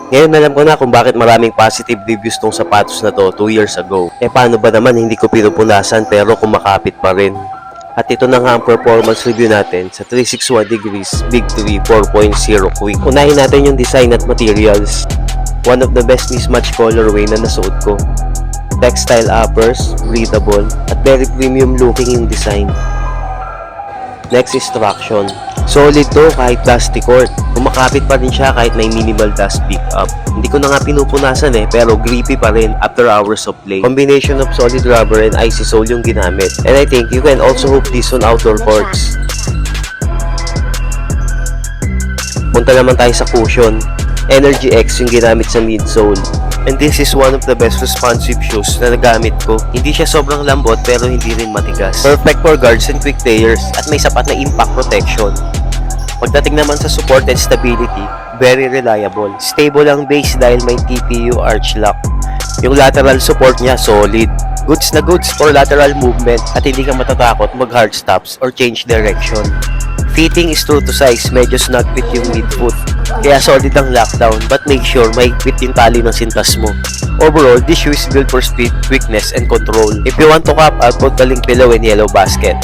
Ngayon alam ko na kung bakit maraming positive reviews tong sapatos na to 2 years ago. Paano ba naman hindi ko pinupunasan pero kumakapit pa rin? At ito na nga ang performance review natin sa 361 degrees Big 3 4.0 Quick. Unahin natin yung design at materials. One of the best mismatch colorway na nasuot ko. Textile uppers, breathable, at very premium looking yung design. Next is traction. Solid to kahit dusty court. Kumakapit pa rin siya kahit may minimal dust pickup. Hindi ko na nga pinupunasan pero grippy pa rin after hours of play. Combination of solid rubber and icy sole yung ginamit. And I think you can also hoop this on outdoor courts. Punta naman tayo sa cushion. Energy X yung ginamit sa midsole. And this is one of the best responsive shoes na nagamit ko. Hindi siya sobrang lambot pero hindi rin matigas. Perfect for guards and quick players at may sapat na impact protection. Pagdating naman sa support and stability, very reliable. Stable ang base dahil may TPU arch lock. Yung lateral support niya solid. Goods na goods for lateral movement at hindi ka matatakot mag hard stops or change direction. Fitting is true to size, medyo snug fit yung midfoot. Kaya solid ang lockdown but make sure may fit yung tali ng sintas mo. Overall, this shoe is built for speed, quickness, and control. If you want to cop, I'll put the link below in yellow basket.